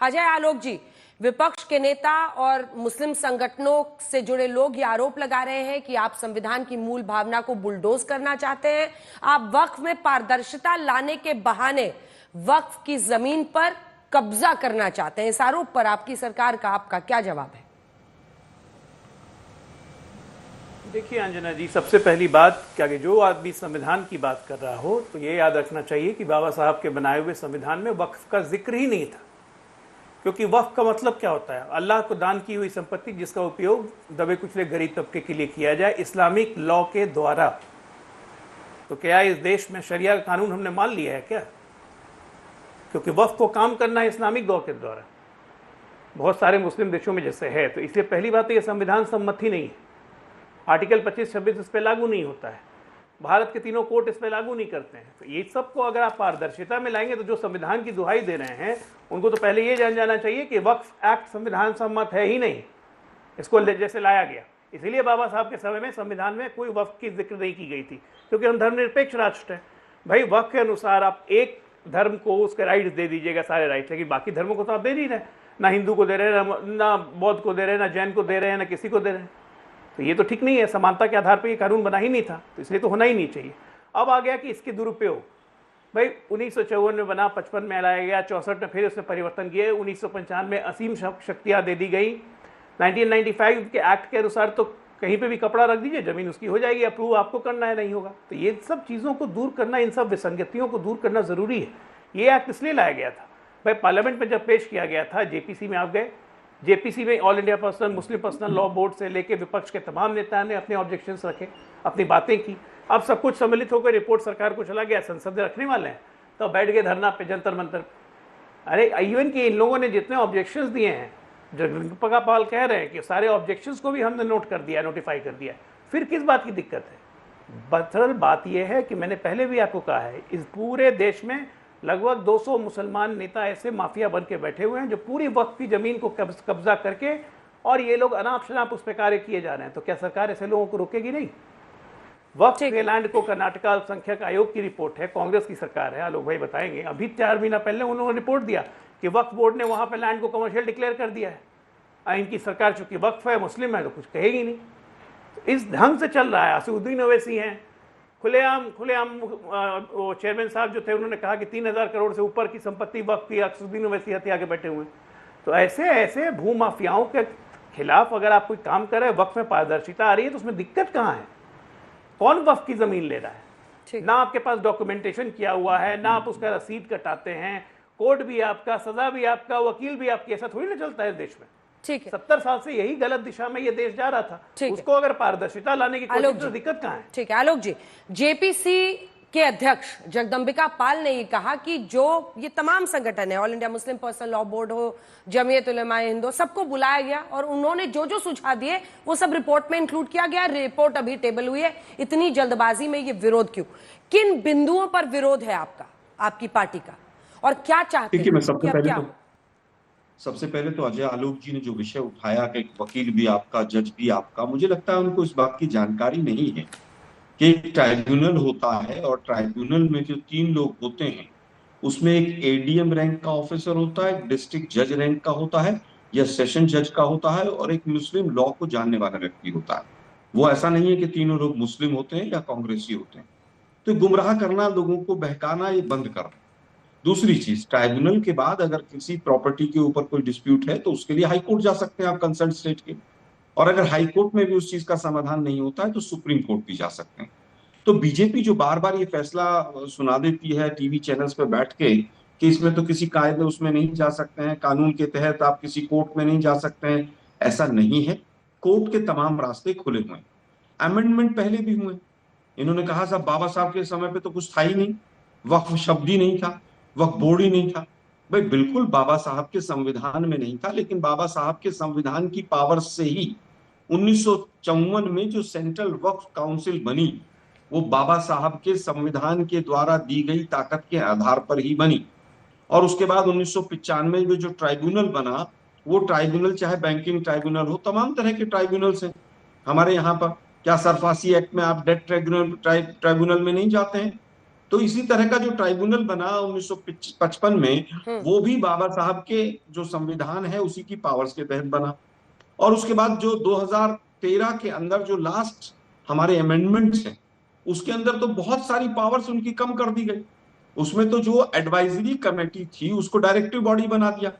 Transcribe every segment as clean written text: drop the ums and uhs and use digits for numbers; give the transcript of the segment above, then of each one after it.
अजय आलोक जी, विपक्ष के नेता और मुस्लिम संगठनों से जुड़े लोग ये आरोप लगा रहे हैं कि आप संविधान की मूल भावना को बुलडोज करना चाहते हैं। आप वक्फ में पारदर्शिता लाने के बहाने वक्फ की जमीन पर कब्जा करना चाहते हैं। इस आरोप पर आपकी सरकार का आपका क्या जवाब है? देखिए अंजना जी, सबसे पहली बात क्या कि जो आदमी संविधान की बात कर रहा हो तो ये याद रखना चाहिए कि बाबा साहब के बनाए हुए संविधान में वक्फ का जिक्र ही नहीं था। क्योंकि वक्फ का मतलब क्या होता है? अल्लाह को दान की हुई संपत्ति जिसका उपयोग दबे कुचले गरीब तबके के लिए किया जाए इस्लामिक लॉ के द्वारा। तो क्या इस देश में शरिया का कानून हमने मान लिया है क्या? क्योंकि वक्फ को काम करना है इस्लामिक लॉ के द्वारा, बहुत सारे मुस्लिम देशों में जैसे है। तो इसलिए पहली बात तो ये संविधान सम्मत ही नहीं है। आर्टिकल 25-26 इस पर लागू नहीं होता है। भारत के तीनों कोर्ट इस पर लागू नहीं करते हैं। तो ये सबको अगर आप पारदर्शिता में लाएंगे तो जो संविधान की दुहाई दे रहे हैं उनको तो पहले ये जान जाना चाहिए कि वक्फ एक्ट संविधान सम्मत है ही नहीं। इसको जैसे लाया गया, इसीलिए बाबा साहब के समय में संविधान में कोई वक्फ की जिक्र नहीं की गई थी, क्योंकि हम धर्मनिरपेक्ष राष्ट्र हैं। भाई वक्फ के अनुसार आप एक धर्म को उसके राइट्स दे दीजिएगा, सारे राइट्स, लेकिन बाकी धर्मों को तो आप दे नहीं रहे। ना हिंदू को दे रहे हैं, ना बौद्ध को दे रहे हैं, ना जैन को दे रहे हैं, ना किसी को दे रहे हैं। तो ये तो ठीक नहीं है। समानता के आधार पर ये कानून बना ही नहीं था, तो इसलिए तो होना ही नहीं चाहिए। अब आ गया कि इसके दुरुपयोग। भाई 1954 में बना, 55 में लाया गया, 64 में फिर उसमें परिवर्तन किए, 1995 में असीम शक्तियाँ दे दी गई। 1995 के एक्ट के अनुसार तो कहीं पे भी कपड़ा रख दीजिए, जमीन उसकी हो जाएगी, अप्रूव आपको करना है, नहीं होगा। तो ये सब चीज़ों को दूर करना, इन सब विसंगतियों को दूर करना ज़रूरी है। ये एक्ट इसलिए लाया गया था। भाई पार्लियामेंट में जब पेश किया गया था, जेपीसी में आप गए, जेपीसी में ऑल इंडिया पर्सनल मुस्लिम पर्सनल लॉ बोर्ड से लेके विपक्ष के तमाम नेताओं ने अपने ऑब्जेक्शंस रखे, अपनी बातें की। अब सब कुछ सम्मिलित होकर रिपोर्ट सरकार को चला गया, संसद में रखने वाले हैं, तो बैठ गए धरना पे जंतर मंतर। अरे इवन कि इन लोगों ने जितने ऑब्जेक्शंस दिए हैं, जो पका पाल कह रहे हैं कि सारे ऑब्जेक्शंस को भी हमने नोट कर दिया, नोटिफाई कर दिया, फिर किस बात की दिक्कत है? बदरल बात यह है कि मैंने पहले भी आपको कहा है, इस पूरे देश में लगभग 200 मुसलमान नेता ऐसे माफिया बन के बैठे हुए हैं जो पूरी वक्त की जमीन को कब्जा करके, और ये लोग अनाप शनाप उस पर कार्य किए जा रहे हैं। तो क्या सरकार ऐसे लोगों को रोकेगी नहीं? वक्त के लैंड को कर्नाटक अल्पसंख्यक आयोग की रिपोर्ट है, कांग्रेस की सरकार है, आलोक भाई बताएंगे। अभी 4 महीना पहले उन्होंने रिपोर्ट दिया कि वक्फ बोर्ड ने वहां पर लैंड को कमर्शियल डिक्लेयर कर दिया है। इनकी सरकार चूंकि वक्फ है, मुस्लिम है, तो कुछ कहेगी नहीं। तो इस ढंग से चल रहा है। असदुद्दीन ओवैसी हैं, खुलेआम वो चेयरमैन साहब जो थे, उन्होंने कहा कि 3000 करोड़ से ऊपर की संपत्ति वक्फ की। असदुद्दीन ओवैसी हथिया के बैठे हुए हैं। तो ऐसे ऐसे भूमाफियाओं के खिलाफ अगर आप कोई काम कर रहे हैं, वक्फ में पारदर्शिता आ रही है, तो उसमें दिक्कत कहाँ है? कौन वक्फ की जमीन ले रहा है? ना आपके पास डॉक्यूमेंटेशन किया हुआ है, ना आप उसका रसीद कटाते हैं, कोर्ट भी आपका, सजा भी आपका, वकील भी आपकी। ऐसा थोड़ी ना चलता है इस देश में। ठीक है, 70 साल से यही गलत दिशा में ये देश जा रहा था। उसको अगर पारदर्शिता लाने की कोशिश, तो दिक्कत कहाँ है? ठीक है आलोक जी, जेपीसी के अध्यक्ष जगदम्बिका पाल ने ये कहा कि जो ये तमाम संगठन है, all India Muslim personal law board हो, जमीयत उलेमाए हिंद हो, सबको बुलाया गया और उन्होंने जो जो सुझाव दिए वो सब रिपोर्ट में इंक्लूड किया गया। रिपोर्ट अभी टेबल हुई है। इतनी जल्दबाजी में ये विरोध क्यों? किन बिंदुओं पर विरोध है आपका, आपकी पार्टी का, और क्या चाहते हैं? सबसे पहले तो अजय आलोक जी ने जो विषय उठाया कि वकील भी आपका, जज भी आपका, मुझे लगता है उनको इस बात की जानकारी नहीं है कि एक ट्राइब्यूनल होता है और ट्राइब्यूनल में जो 3 लोग होते हैं उसमें एक एडीएम रैंक का ऑफिसर होता है, डिस्ट्रिक्ट जज रैंक का होता है या सेशन जज का होता है, और एक मुस्लिम लॉ को जानने वाला व्यक्ति होता है। वो ऐसा नहीं है कि तीनों लोग मुस्लिम होते हैं या कांग्रेसी होते हैं। तो गुमराह करना, लोगों को बहकाना, ये बंद करना। दूसरी चीज, ट्राइब्यूनल के बाद अगर किसी प्रॉपर्टी के ऊपर कोई डिस्प्यूट है तो उसके लिए हाई कोर्ट जा सकते हैं आप, कंसर्न स्टेट के, और अगर हाई कोर्ट में भी उस चीज का समाधान नहीं होता है तो सुप्रीम कोर्ट भी जा सकते हैं। तो बीजेपी जो बार बार ये फैसला सुना देती है टीवी चैनल्स पे बैठ के कि इसमें तो किसी कायदे उसमें नहीं जा सकते हैं, कानून के तहत आप किसी कोर्ट में नहीं जा सकते हैं, ऐसा नहीं है। कोर्ट के तमाम रास्ते खुले हुए हैं। अमेंडमेंट पहले भी हुए। इन्होंने कहा साहब बाबा साहब के समय पे तो कुछ था ही नहीं, वक्फ शब्द ही नहीं था, वक्फ बोर्ड ही नहीं था। भाई बिल्कुल बाबा साहब के संविधान में नहीं था, लेकिन बाबा साहब के संविधान की पावर से ही 1954 में जो सेंट्रल वक्फ काउंसिल बनी, वो बाबा साहब के संविधान के द्वारा दी गई ताकत के आधार पर ही बनी। और उसके बाद 1995 में जो ट्राइब्यूनल बना, वो ट्राइब्यूनल चाहे बैंकिंग ट्राइब्यूनल हो, तमाम तरह के ट्राइब्यूनल्स हैं हमारे यहाँ पर। क्या सरफासी एक्ट में आप डेट ट्राइब्यूनल में नहीं जाते हैं? तो इसी तरह का जो ट्राइब्यूनल बना 1955 में, वो भी बाबा साहब के जो संविधान है उसी की पावर्स के तहत बना। और उसके बाद जो 2013 के अंदर जो लास्ट हमारे अमेंडमेंट्स हैं, उसके अंदर तो बहुत सारी पावर्स उनकी कम कर दी गई। उसमें तो जो एडवाइजरी कमेटी थी उसको डायरेक्टिव बॉडी बना दिया।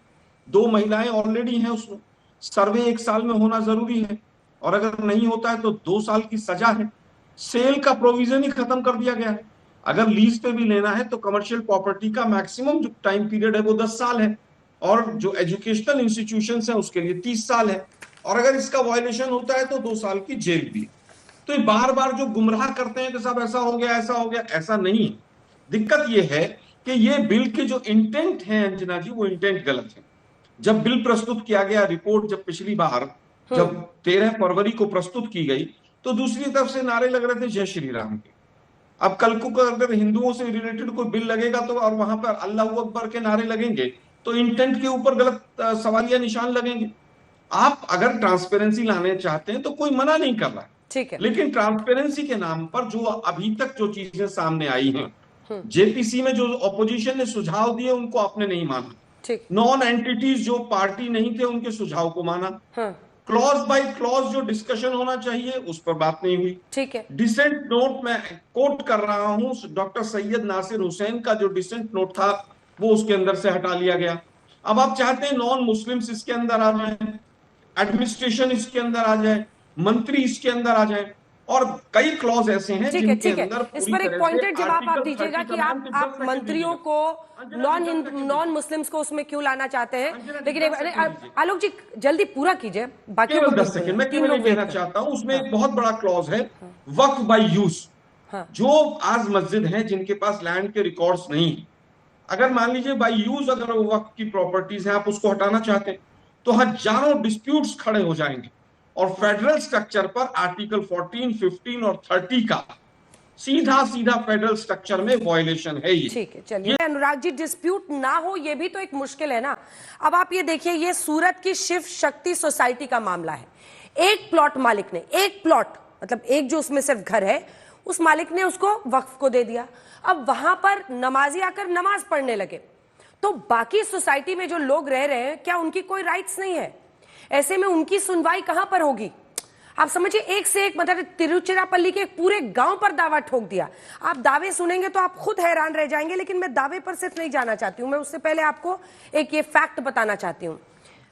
2 महिलाएं ऑलरेडी हैं उसमें। सर्वे 1 साल में होना जरूरी है, और अगर नहीं होता है तो 2 साल की सजा है। सेल का प्रोविजन ही खत्म कर दिया गया है। अगर लीज पे भी लेना है तो कमर्शियल प्रॉपर्टी का मैक्सिमम जो टाइम पीरियड है वो 10 साल है, और जो एजुकेशनल इंस्टीट्यूशंस हैं उसके लिए 30 साल है, और अगर इसका वायलेशन होता है तो 2 साल की जेल भी। तो ये बार बार जो गुमराह करते हैं कि साहब ऐसा हो गया, ऐसा हो गया, ऐसा नहीं है। दिक्कत ये है कि ये बिल के जो इंटेंट है अंजना जी, वो इंटेंट गलत है। जब बिल प्रस्तुत किया गया, रिपोर्ट जब पिछली बार जब 13 फरवरी को प्रस्तुत की गई, तो दूसरी तरफ से नारे लग रहे थे जय श्री राम के। अब कल को अगर हिंदुओं से रिलेटेड कोई बिल लगेगा तो, और वहां पर अल्लाह अकबर के नारे लगेंगे, तो इंटेंट के ऊपर गलत सवालिया निशान लगेंगे। आप अगर ट्रांसपेरेंसी लाने चाहते हैं तो कोई मना नहीं कर रहा है, ठीक है, लेकिन ट्रांसपेरेंसी के नाम पर जो अभी तक जो चीजें सामने आई हैं, जेपीसी में जो ऑपोजिशन ने सुझाव दिए उनको आपने नहीं माना। ठीक, नॉन एंटिटीज जो पार्टी नहीं थे उनके सुझाव को माना। क्लॉज बाय क्लॉज जो डिस्कशन होना चाहिए उस पर बात नहीं हुई। ठीक है, डिसेंट नोट में कोट कर रहा हूं, डॉक्टर सैयद नासिर हुसैन का जो डिसेंट नोट था वो उसके अंदर से हटा लिया गया। अब आप चाहते हैं नॉन मुस्लिम्स इसके अंदर आ जाए, एडमिनिस्ट्रेशन इसके अंदर आ जाए, मंत्री इसके अंदर आ जाए, और कई क्लॉज ऐसे हैं ठीक है, जिनके ठीक है। अंदर इस पूरी पर एक तरह पॉइंटेड से जवाब आप आर्टिकल दीजिएगा 30 कि का आप नाम 10 सेकंड मंत्रियों दीजिए। को नॉन मुस्लिम्स को उसमें क्यों लाना चाहते हैं, अंजना जी, लेकिन 10 सेकंड दीजिए। आलोक जी जल्दी पूरा कीजिए, बाकी केवल 10 सेकंड मैं केवल ये कहना चाहता हूं, उसमें एक बहुत बड़ा क्लॉज है, वक्फ बाय यूज। जो आज मस्जिद हैं जिनके पास लैंड के रिकॉर्ड्स नहीं है, अगर मान लीजिए बाय यूज अगर वो वक्फ की प्रॉपर्टीज हैं, आप उसको हटाना चाहते हैं, तो हजारों डिस्प्यूट्स खड़े हो जाएंगे, और फेडरल स्ट्रक्चर पर आर्टिकल 14, 15 और 30 का सीधा सीधा फेडरल स्ट्रक्चर में वायलेशन है ये। ठीक है, चलिए अनुराग जी, डिस्प्यूट ना हो ये भी तो एक मुश्किल है ना। अब आप ये देखिए, ये सूरत की शिव शक्ति सोसाइटी का मामला है। एक प्लॉट मालिक ने, एक प्लॉट मतलब एक जो उसमें सिर्फ घर है, उस मालिक ने उसको वक्फ को दे दिया। अब वहां पर नमाजी आकर नमाज पढ़ने लगे, तो बाकी सोसाइटी में जो लोग रह रहे हैं, क्या उनकी कोई राइट्स नहीं है? ऐसे में उनकी सुनवाई कहां पर होगी? आप समझिए, एक से एक, मतलब तिरुचिरापल्ली के पूरे गांव पर दावा ठोक दिया। आप दावे सुनेंगे तो आप खुद हैरान रह जाएंगे, लेकिन मैं दावे पर सिर्फ नहीं जाना चाहती हूं, मैं उससे पहले आपको एक ये फैक्ट बताना चाहती हूं।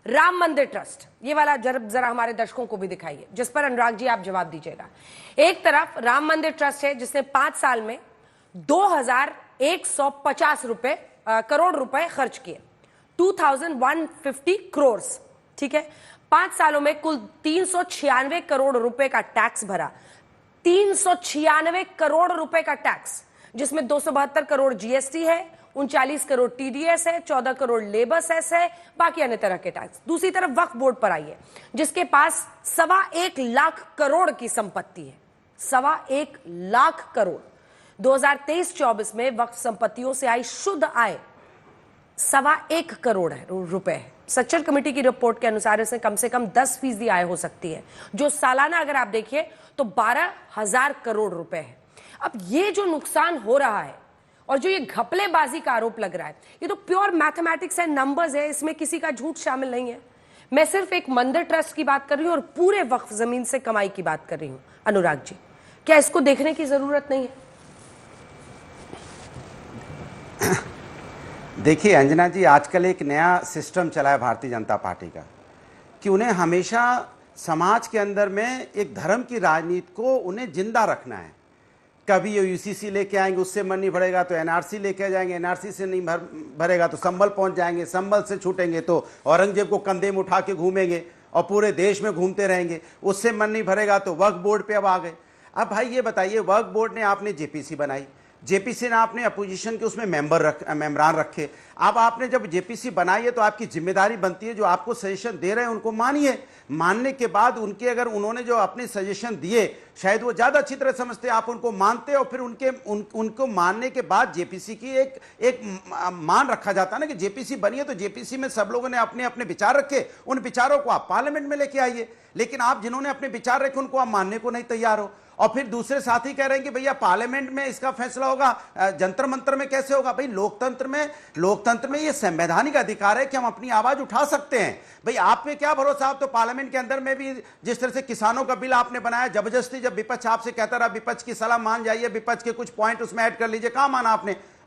राम मंदिर ट्रस्ट, ये वाला जरा हमारे दर्शकों को भी दिखाइए, जिस पर अनुराग जी आप जवाब दीजिएगा। एक तरफ राम मंदिर ट्रस्ट है जिसने 5 साल में 2150 करोड़ रुपए खर्च किए, 2150 करोड़, ठीक है। 5 सालों में कुल 396 करोड़ रुपए का टैक्स भरा, 396 करोड़ रुपए का टैक्स, जिसमें 272 करोड़ जीएसटी है, 39 करोड़ टीडीएस है, 14 करोड़ लेबर सेस है, बाकी अन्य तरह के टैक्स। दूसरी तरफ वक्फ बोर्ड पर आइए, जिसके पास 1.25 लाख करोड़ की संपत्ति है, 1.25 लाख करोड़। 2023-24 में वक्फ संपत्तियों से आई शुद्ध आय 1.25 करोड़ रुपए है। सच्चर कमेटी की रिपोर्ट के अनुसार इसमें कम से कम 10% आय हो सकती है, जो सालाना अगर आप देखिए तो 12,000 करोड़ रुपए है। अब ये जो नुकसान हो रहा है और जो ये घपलेबाजी का आरोप लग रहा है, ये तो प्योर मैथमेटिक्स है, नंबर्स है, इसमें किसी का झूठ शामिल नहीं है। मैं सिर्फ एक मंदिर ट्रस्ट की बात कर रही हूं और पूरे वक्फ जमीन से कमाई की बात कर रही हूं। अनुराग जी, क्या इसको देखने की जरूरत नहीं है? देखिए अंजना जी, आजकल एक नया सिस्टम चला है भारतीय जनता पार्टी का, कि उन्हें हमेशा समाज के अंदर में एक धर्म की राजनीति को उन्हें जिंदा रखना है। कभी ये यूसीसी लेके आएंगे, उससे मन नहीं भरेगा तो एनआरसी लेके जाएंगे, एनआरसी से नहीं भरेगा तो संभल पहुंच जाएंगे, संभल से छूटेंगे तो औरंगजेब को कंधे में उठा के घूमेंगे और पूरे देश में घूमते रहेंगे, उससे मन नहीं भरेगा तो वक्फ बोर्ड पे अब आ गए। अब भाई ये बताइए, वक्फ बोर्ड ने आपने जेपीसी बनाई, जेपीसी ने आपने अपोजिशन के उसमें मेंबरान रखे। अब आपने जब जेपीसी बनाई है तो आपकी जिम्मेदारी बनती है, जो आपको सजेशन दे रहे हैं उनको मानिए। मानने के बाद उनके, अगर उन्होंने जो अपने सजेशन दिए शायद वो ज़्यादा अच्छी तरह समझते, आप उनको मानते और फिर उनको मानने के बाद जेपीसी की एक मान रखा जाता है ना, कि जेपीसी बनी है तो जेपीसी में सब लोगों ने अपने अपने विचार रखे, उन विचारों को आप पार्लियामेंट में लेके आइए। लेकिन आप जिन्होंने अपने विचार रखे उनको आप मानने को नहीं तैयार हो। और फिर दूसरे साथी कह रहे हैं कि भैया पार्लियामेंट में इसका फैसला होगा, जंतर मंतर में कैसे होगा? भाई लोकतंत्र में ये संवैधानिक अधिकार है कि हम अपनी आवाज उठा सकते हैं। भाई आप पे क्या भरोसा? आप तो पार्लियामेंट के अंदर में भी जिस तरह से किसानों का बिल आपने बनाया, जबरदस्ती जब विपक्ष आपसे कहता रहा विपक्ष की सलाह मान जाइए, विपक्ष के कुछ पॉइंट उसमें ऐड कर लीजिए, कहां माना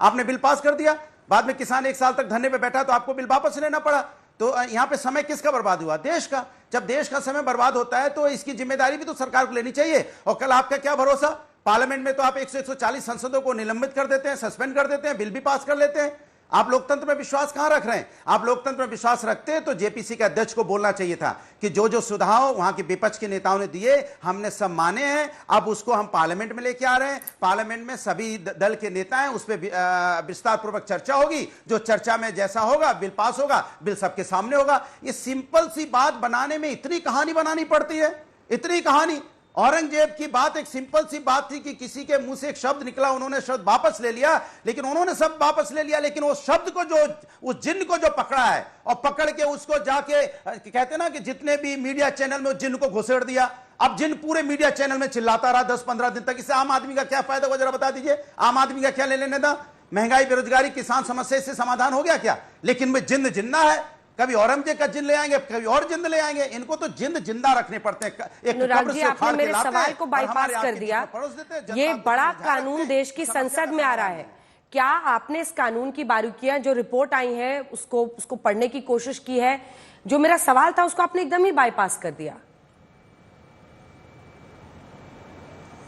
आपने बिल पास कर दिया। बाद में किसान 1 साल तक धरने पे बैठा तो आपको बिल वापस लेना पड़ा। तो यहां पे समय किसका बर्बाद हुआ? देश का। जब देश का समय बर्बाद होता है तो इसकी जिम्मेदारी भी तो सरकार को लेनी चाहिए। और कल आपका क्या भरोसा? पार्लियामेंट में तो आप 140 सांसदों को निलंबित कर देते हैं, सस्पेंड कर देते हैं, बिल भी पास कर लेते हैं। आप लोकतंत्र में विश्वास कहां रख रहे हैं? आप लोकतंत्र में विश्वास रखते हैं तो जेपीसी के अध्यक्ष को बोलना चाहिए था कि जो सुझाव वहां के विपक्ष के नेताओं ने दिए हमने सब माने हैं, अब उसको हम पार्लियामेंट में लेके आ रहे हैं। पार्लियामेंट में सभी दल के नेता हैं, उस पर विस्तार पूर्वक चर्चा होगी। जो चर्चा में जैसा होगा बिल पास होगा, बिल सबके सामने होगा। ये सिंपल सी बात बनाने में इतनी कहानी बनानी पड़ती है, इतनी कहानी। औरंगजेब की बात एक सिंपल सी बात थी कि किसी के मुंह से एक शब्द निकला, उन्होंने शब्द वापस ले लिया, लेकिन उन्होंने सब वापस ले लिया, लेकिन वो शब्द को जो उस जिन्न को जो पकड़ा है और पकड़ के उसको जाके कहते ना कि जितने भी मीडिया चैनल में उस जिन्न को घुसेड़ दिया। अब जिन्न पूरे मीडिया चैनल में चिल्लाता रहा 10-15 दिन तक। इससे आम आदमी का क्या फायदा हुआ? जरा बता दीजिए, आम आदमी का क्या ले लेने था? महंगाई, बेरोजगारी, किसान समस्या से समाधान हो गया क्या? लेकिन में जिन्न जिन्ना है, कभी औरंगजेब का जिंद ले आएंगे, कभी और जिंद ले आएंगे। इनको तो जिंद जिंदा रखने पड़ते हैं। अनुराग जी, आपने मेरे सवाल को बाईपास कर दिया। ये बड़ा कानून देश की संसद में आ रहा है, क्या आपने इस कानून की बारीकियां जो रिपोर्ट आई है उसको पढ़ने की कोशिश की है? जो मेरा सवाल था उसको आपने एकदम ही बाईपास कर दिया।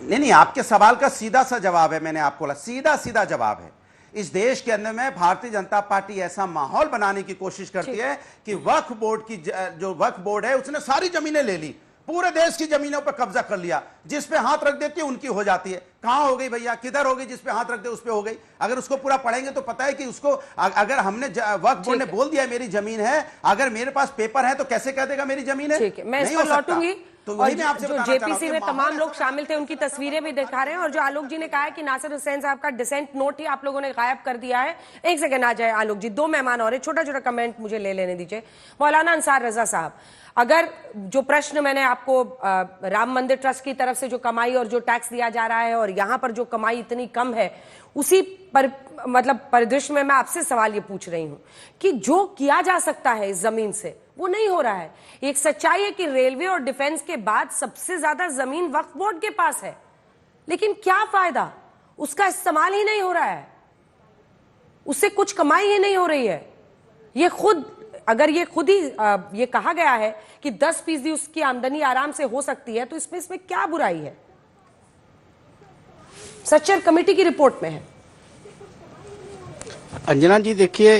नहीं, आपके सवाल का सीधा सा जवाब है। मैंने आपको सीधा जवाब है। इस देश के अंदर में भारतीय जनता पार्टी ऐसा माहौल बनाने की कोशिश करती है कि वक्फ बोर्ड की जो वक्फ बोर्ड है उसने सारी जमीनें ले ली, पूरे देश की जमीनों पर कब्जा कर लिया। जिस पे हाथ रख देती है उनकी हो जाती है। कहां हो गई भैया? किधर हो गई? जिस पे हाथ रख दे उस पे हो गई। अगर उसको पूरा पढ़ेंगे तो पता है कि उसको अगर हमने वक्फ बोर्ड ने बोल दिया मेरी जमीन है, अगर मेरे पास पेपर है तो कैसे कह देगा मेरी जमीन है? ठीक है, मैं इस पर लौटूंगी। तो और जो जेपीसी में तमाम लोग शामिल थे उनकी तस्वीरें भी दिखा रहे हैं। और जो आलोक जी ने कहा है कि नासिर हुसैन साहब का डिसेंट नोट ही आप लोगों ने गायब कर दिया है। एक सेकंड आ जाए आलोक जी, 2 मेहमान और छोटा कमेंट मुझे ले लेने दीजिए। मौलाना अंसार रजा साहब, अगर जो प्रश्न मैंने आपको राम मंदिर ट्रस्ट की तरफ से जो कमाई और जो टैक्स दिया जा रहा है और यहां पर जो कमाई इतनी कम है, उसी पर मतलब परिदृश्य में मैं आपसे सवाल ये पूछ रही हूं कि जो किया जा सकता है इस जमीन से वो नहीं हो रहा है। एक सच्चाई है कि रेलवे और डिफेंस के बाद सबसे ज्यादा जमीन वक्फ बोर्ड के पास है, लेकिन क्या फायदा? उसका इस्तेमाल ही नहीं हो रहा है, उससे कुछ कमाई ही नहीं हो रही है। ये खुद अगर ये खुद ही ये कहा गया है कि 10% उसकी आमदनी आराम से हो सकती है, तो इसमें क्या बुराई है? सच्चर कमेटी की रिपोर्ट में है। अंजना जी देखिए,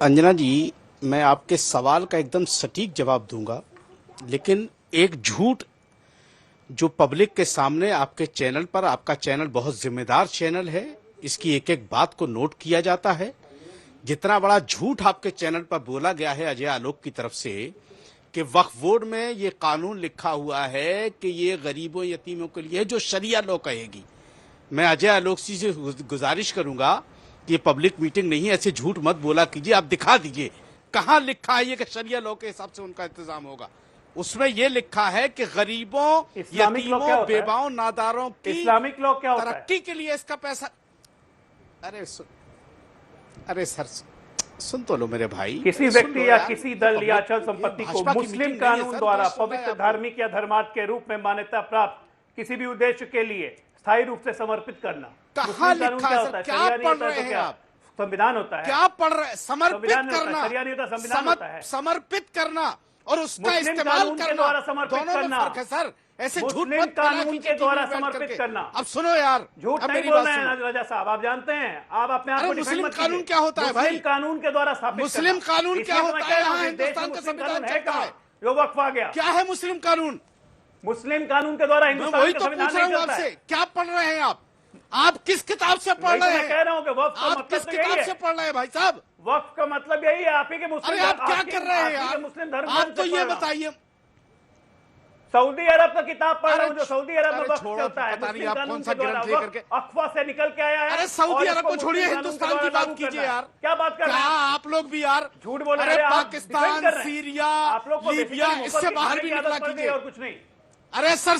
अंजना जी मैं आपके सवाल का एकदम सटीक जवाब दूंगा, लेकिन एक झूठ जो पब्लिक के सामने आपके चैनल पर, आपका चैनल बहुत जिम्मेदार चैनल है, इसकी एक एक बात को नोट किया जाता है। जितना बड़ा झूठ आपके चैनल पर बोला गया है अजय आलोक की तरफ से कि वक्फ बोर्ड में ये कानून लिखा हुआ है कि ये गरीबों यतीमों के लिए, जो शरिया लॉ कहेगी। मैं अजय आलोक जी से गुजारिश करूंगा कि ये पब्लिक मीटिंग नहीं है, ऐसे झूठ मत बोला कीजिए। आप दिखा दीजिए कहां लिखा है ये कि शरिया लॉ के हिसाब से उनका इंतजाम होगा। उसमें ये लिखा है कि गरीबों, यतीमों, बेवाओं, नादारों की इस्लामिक लॉ क्या होता है? तरक्की के लिए इसका पैसा। अरे सर सुन तो लो मेरे भाई। किसी व्यक्ति या किसी दल या अचल संपत्ति को मुस्लिम कानून द्वारा पवित्र, धार्मिक या धर्मार्थ के रूप में मान्यता प्राप्त किसी भी उद्देश्य के लिए स्थायी रूप से समर्पित करना। कहां लिखा है सर? क्या पढ़ रहे हैं आप? संविधान होता है। क्या पढ़ रहे हैं? समर्पित करना, संविधान होता है। समर्पित करना और उसका इस्तेमाल करना, दोनों में फर्क है सर। ऐसे झूठ मत कानून के द्वारा समर्पित करना। अब सुनो यार, झूठ नहीं बोल रहे हैं रजा साहब, आप जानते हैं, आप अपने आप को मुस्लिम कानून क्या होता है भाई? मुस्लिम कानून के द्वारा स्थापित मुस्लिम कानून क्या होता है? यहाँ हिंदुस्तान का संविधान चलता है, जो वक्फ आ गया। क्या है मुस्लिम कानून? मुस्लिम कानून के द्वारा हिंदुस्तान वही तो पूछ रहा हूँ आपसे, क्या पढ़ रहे हैं आप? आप किस किताब से पढ़ रहे हैं? कह रहा हूँ कि वक्फ का आप किस किताब से पढ़ रहे हैं भाई साहब? वक्फ का मतलब यही है, आप ही के मुस्लिम। अरे आप क्या कर रहे हैं? मुस्लिम धर्म आप तो ये बताइए। सऊदी अरब का किताब पढ़ रहा हूँ, जो सऊदी अरब में वक्फ चलता है, पता नहीं आप कौन सा ग्रंथ लेकर के अखवा से निकल के आया है। अरे सऊदी अरब को छोड़िए, हिंदुस्तान की बात कीजिए यार। क्या बात कर रहे हैं आप लोग भी यार? झूठ बोल रहे हैं। पाकिस्तान, सीरिया, लीबिया, इससे बाहर भी निकला कीजिए और कुछ नहीं। अरे सर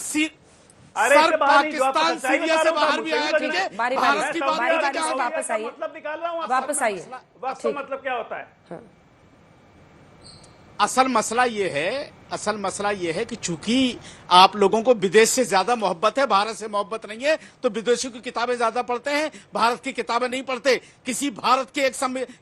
अरे सर इससे बाहर नहीं, जो आप पाकिस्तान सच्चाई सीरिया बता से रहे हो, बाहर तो भी मुझे आया भी ठीक है, बारी भारत की बात बारी करके बारी क्या से होगा? वापस आइए, मतलब निकाल रहा हूं, वापस आइए। वक्त का मतलब क्या होता है? असल मसला ये है कि चूंकि आप लोगों को विदेश से ज्यादा मोहब्बत है, भारत से मोहब्बत नहीं है, तो विदेशियों की किताबें ज्यादा पढ़ते हैं, भारत की किताबें नहीं पढ़ते। किसी भारत के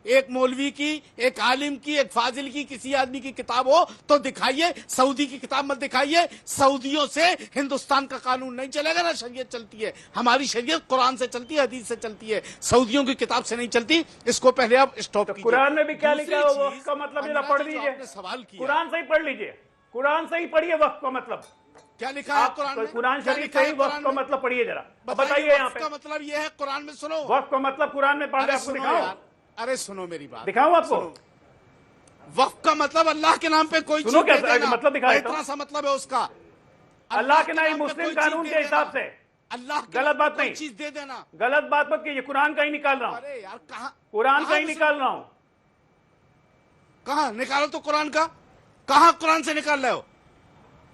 एक मौलवी की, एक आलिम की, एक फाजिल की, किसी आदमी की किताब हो तो दिखाइए, सऊदी की किताब मत दिखाइए। सऊदियों से हिंदुस्तान का कानून नहीं चलेगा, ना शरीयत चलती है। हमारी शरीयत कुरान से चलती है, हदीस से चलती है, सऊदियों की किताब से नहीं चलती। इसको पहले आप स्टॉप कीजिए। कुरान में भी क्या दूसरी लिखा है वो चीज, का मतलब जरा अनुराग पढ़ जी, जो लीजिए। आपने सवाल किया, कुरान से ही पढ़ लीजिए, कुरान से ही पढ़िए वक्त का मतलब। क्या लिखा है आप कुरान में? कुरान क्या शरीफ लिखा से है ही वक्त कुरान का में? मतलब पढ़िए जरा, बताइए बताइए यहाँ वक्त पे का मतलब ये है, कुरान में सुनो। वक्त का मतलब कुरान में पढ़ अरे आपको सुनो दिखाओ, यार, अरे सुनो मेरी बात, दिखाऊं आपको? सुनो। वक्त का मतलब अल्लाह के नाम पे कोई सुनो चीज क्या दे देना, मतलब दिखा देता हूं। इतना सा मतलब है उसका। अल्लाह के नहीं, नाम पे मुस्लिम कोई कानून चीज के दे हिसाब देना। से। अल्लाह के गलत नाम पे बात कोई नहीं। चीज दे देना। गलत बात मत कीजिए, कुरान का ही निकाल रहा हूं, अरे यार कहाँ, कुरान का ही निकाल रहा हूं। कहाँ निकालो तो कुरान का, कहाँ कुरान से निकाल रहे हो?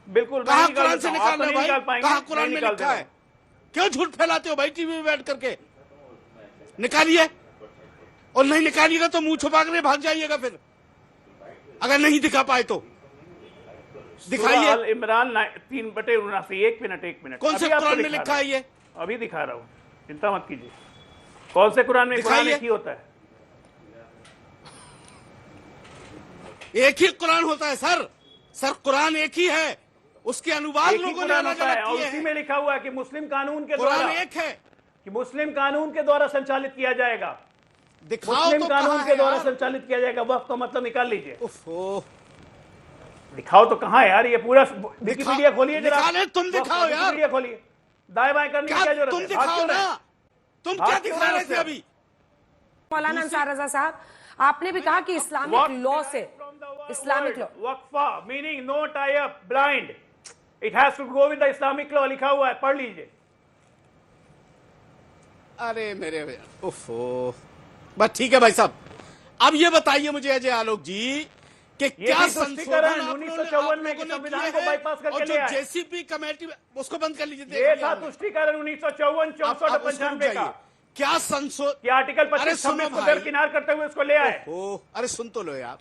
बिल्कुल मैं कहाँ निकाल कुरान देता से हूं, निकाल आप तो रहे हो नहीं भाई? निकाल पाएंगे, कहाँ कुरान मैं में निकाल लिखा देता है? क्यों झूठ फैलाते हो भाई टीवी में बैठ करके? निकालिए, और नहीं निकालिएगा तो मुंह छुपा कर भाग जाइएगा फिर, अगर नहीं दिखा पाए तो दिखाइए। सूरह अल इमरान 3/79, एक मिनट कौन से अभी आपको कुरान में दिखा लिखा रहा है हूं, ये? अभी दिखा रहा हूं, चिंता मत कीजिए। कौन से कुरान में? कुरान दिखाइए। एक ही होता है, एक ही कुरान होता है सर कुरान एक ही है, उसके अनुवाद एक ही लोगों ने कुरान अलग होता है, अलग और किए उसी हैं। में लिखा हुआ है कि मुस्लिम कानून के कुरान द्वारा, एक है, कि मुस्लिम कानून के द्वारा संचालित किया जाएगा, दिखाओ मुस्लिम तो कानून कहाँ के है द्वारा यार? संचालित किया जाएगा। वक्त का मतलब निकाल लीजिए। उफ़, दिखाओ तो कहाँ है यार, ये पूरा विकिपीडिया खोलिए जरा, निकाले, तुम दिखाओ यार। विकिपीडिया खोलिए, दाएं बाएं करने की क्या क्या जरूरत तुम है? दिखाओ ना, तुम भाग क्या क्यों दिखा रहे रहे हो थे उससे? अभी? मौलाना अंसार रजा साहब, आपने भी कहा कि इस्लामिक लॉ से, इस्लामिक लॉ, वक्फा meaning no tie up blind, it has to go with the Islamic law, लिखा हुआ है, पढ़ लीजिए। अरे मेरे उफ़, बस ठीक है भाई साहब, अब ये बताइए मुझे अजय आलोक जी कि क्या भी संशोधन तुष्टीकरण आप 1954 में लोगों ने संविधान किए को हैं, बाईपास करके और जो ले आए। जेसीपी कमेटी में, उसको बंद कर लीजिए, देख ये लिया था हमने। तुष्टीकरण 1954, 64 आप उसको 95 का, क्या संशोधन, कि आर्टिकल अरे 25 सुनो 26 को भाई। दरकिनार करते हुए उसको ले आए। ओ, अरे सुन तो लो यार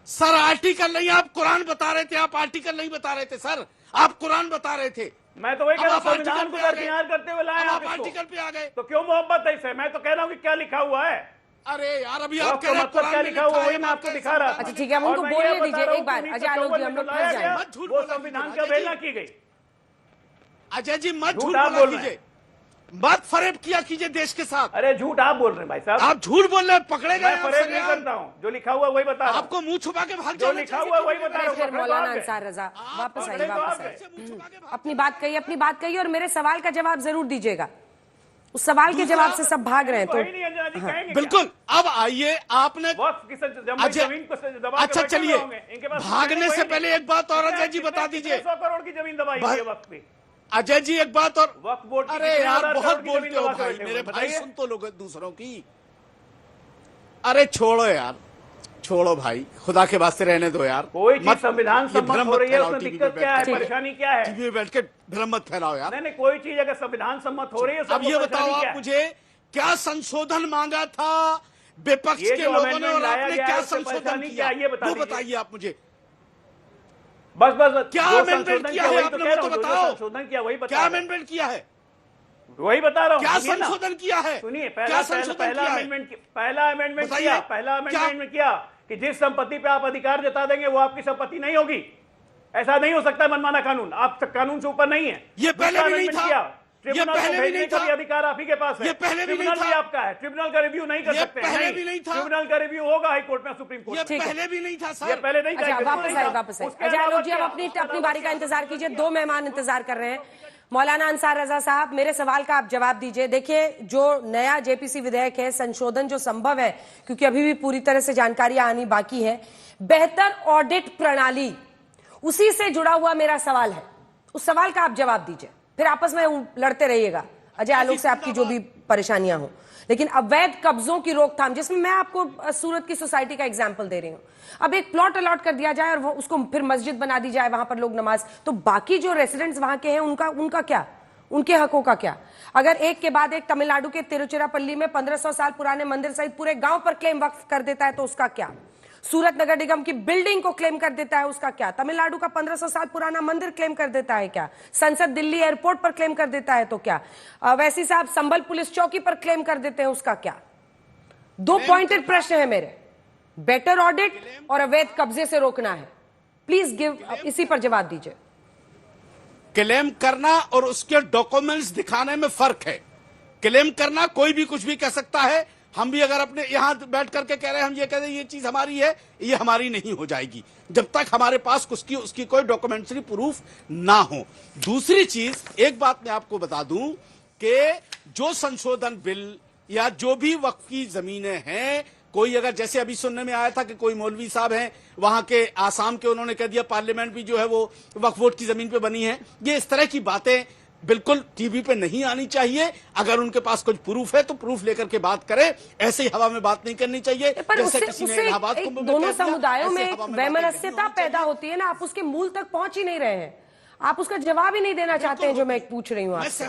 सर, आर्टिकल नहीं, आप कुरान बता रहे थे, आप आर्टिकल नहीं बता रहे थे सर, आप कुरान बता रहे थे। मैं तो वही कह अब रहा आप हूं, संविधान आर्टिकल को पे आ गए। दरकिनार करते हुए लाए अब आप आप इसको। आर्टिकल पे आ गए। तो क्यों मोहब्बत है इससे? मैं तो कह रहा हूं कि क्या लिखा हुआ है। अरे यार अभी वक्त आप कह का रहे हैं मतलब क्या कुरान में लिखा हुआ, वही है, मैं आप आपको कह दिखा रहा था। अच्छा, ठीक है, हम उनको और मैं बोलने ये बता दीजिए रहा हूं एक बार। कि अजय आलोक जी, 1954 हम में लोग जो फंस लाया जाएंगे। गया, मत झूठ वो बोला संविधान कीजिए, की अजय अवहेलना जी। की गई। अजय जी मत झूठ झूठ आप बोला बोल रहे कीजिए, मत फरेब किया कीजिए देश के साथ। अरे झूठ आप बोल रहे हैं भाई साहब, आप झूठ बोल रहे हैं, पकड़े गए मैं आप फरेब नहीं सरेआम। करता हूं, जो लिखा हुआ वही बता रहा हूं। आपको मुंह छुपा के भाग जो जाना लिखा चाहिए हुआ कि वही नहीं बता रहा हूं। फिर पकड़े तो मौलाना आप गए। अंसार रजा, वापस पकड़े आइए, तो वापस आप आइए। गए। मुंह छुपा के भाग- अपनी बात कही और मेरे सवाल का जवाब जरूर दीजिएगा। उस सवाल के जवाब से सब भाग रहे हैं वही तो नहीं अंजना जी कहेंगे क्या? बिल्कुल। अब आइए, आपने वक्त की जमीन अजय, जमीन को दबा के अच्छा बैठे हुए चलिए, होंगे। इनके पास भागने से पहले एक बात और अजय जी कितने- बता कितने दीजिए। 100 करोड़ की जमीन दबाई भाई- है वक्त पे। अजय जी एक बात और, वक्फ बोर्ड की अरे कितने यार हजार बहुत करोड़ की बोलते जमीन हो दबा के भाई, बैठे मेरे हुए, भाई बताइए। सुन तो लोग दूसरों की। अरे छोड़ो यार, छोड़ो भाई, खुदा के वास्ते रहने दो यार। कोई चीज मत- संविधान ये सम्मत भ्रम हो मत रही है, फैलाओ उसमें टीवी दिक्कत पे क्या है, बैठ के। परेशानी क्या है? टीवी में बैठ के भ्रम मत फैलाओ यार। नहीं कोई चीज अगर संविधान सम्मत हो रही है, अब ये बताओ आप मुझे, क्या संशोधन मांगा था विपक्ष ये के जो लोगों ने, amendment और लाया आपने गया है, क्या उससे संशोधन परेशानी किया, क्या है, ये बता वो दीजिए। बताइए आप मुझे। बस क्या जो amendment संशोधन किया है वही आपने, तो कह वो रहा तो हूं, जो बताओ। संशोधन किया वही बता क्या रहा हूं। अमेंडमेंट किया है, वही बता रहा हूं। क्या सुनिए ना। संशोधन किया है, सुनिए, क्या संशोधन पहला किया है? अमेंडमेंट पहला अमेंडमेंट बताइए। किया, पहला अमेंडमेंट में किया कि जिस संपत्ति पे आप अधिकार जता देंगे वो आपकी संपत्ति नहीं होगी। ऐसा नहीं हो सकता, मनमाना कानून, आप कानून से ऊपर नहीं है। ये पहले दूसरा भी नहीं amendment था। किया, ये ट्रिब्यूनल पहले को भी भेजने नहीं का था। भी अधिकार आप ही के पास है। ये पहले भी नहीं ट्रिब्यूनल था। भी आपका है, ट्रिब्यूनल का रिव्यू नहीं कर ये सकते हैं। पहले भी नहीं था। ट्रिब्यूनल का रिव्यू होगा हाई कोर्ट में, सुप्रीम ये कोर्ट में। ठीक है। पहले भी नहीं था ये सर। पहले नहीं अच्छा, था, वापस आइए, वापस आइए। उसके अजय अलावा आलोक जी, अब क्या? अपनी बारी का इंतजार कीजिए। दो मेहमान इंतजार कर रहे हैं। मौलाना अंसार रजा साहब, मेरे सवाल का आप जवाब दीजिए। देखिए, जो नया जेपीसी विधेयक है, संशोधन जो संभव है, क्योंकि अभी भी पूरी तरह से जानकारियां आनी बाकी है, बेहतर ऑडिट प्रणाली, उसी से जुड़ा हुआ मेरा सवाल है। उस सवाल का आप जवाब दीजिए, फिर आपस में लड़ते रहिएगा अजय आलोक से आपकी जो भी परेशानियां हो। लेकिन अवैध कब्जों की रोकथाम, जिसमें मैं आपको सूरत की सोसाइटी का एग्जांपल दे रही हूं, अब एक प्लॉट अलॉट कर दिया जाए और वो उसको फिर मस्जिद बना दी जाए, वहां पर लोग नमाज, तो बाकी जो रेसिडेंट्स वहां के हैं उनका क्या, उनके हकों का क्या? अगर एक के बाद एक तमिलनाडु के तिरुचिरापल्ली में 1500 साल पुराने मंदिर सहित पूरे गांव पर क्लेम वक्फ कर देता है तो उसका क्या? सूरत नगर निगम की बिल्डिंग को क्लेम कर देता है, उसका क्या? तमिलनाडु का 1500 साल पुराना मंदिर क्लेम कर देता है क्या? संसद दिल्ली एयरपोर्ट पर क्लेम कर देता है तो क्या? वैसी साहब संभल पुलिस चौकी पर क्लेम कर देते हैं, उसका क्या? दो पॉइंटेड प्रश्न है मेरे, बेटर ऑडिट और अवैध कब्जे से रोकना है। प्लीज गिव, इसी पर जवाब दीजिए। क्लेम करना और उसके डॉक्यूमेंट्स दिखाने में फर्क है। क्लेम करना कोई भी कुछ भी कह सकता है, हम भी अगर अपने यहां बैठ करके कह रहे हैं, हम ये कह रहे हैं ये चीज हमारी है, ये हमारी नहीं हो जाएगी जब तक हमारे पास उसकी कोई डॉक्यूमेंट्री प्रूफ ना हो। दूसरी चीज, एक बात मैं आपको बता दूं कि जो संशोधन बिल या जो भी वक्फ की जमीनें हैं, कोई अगर जैसे अभी सुनने में आया था कि कोई मौलवी साहब हैं वहां के आसाम के, उन्होंने कह दिया पार्लियामेंट भी जो है वो वक्फ बोर्ड की जमीन पे बनी है। ये इस तरह की बातें बिल्कुल टीवी पे नहीं आनी चाहिए। अगर उनके पास कुछ प्रूफ है तो प्रूफ लेकर के बात करें, ऐसे ही हवा में बात नहीं करनी चाहिए। पर दोनों समुदायों में एक वैमनस्यता पैदा होती है ना, आप उसके मूल तक पहुंच ही नहीं रहे हैं, आप उसका जवाब ही नहीं देना चाहते हैं जो मैं पूछ रही हूँ आपसे।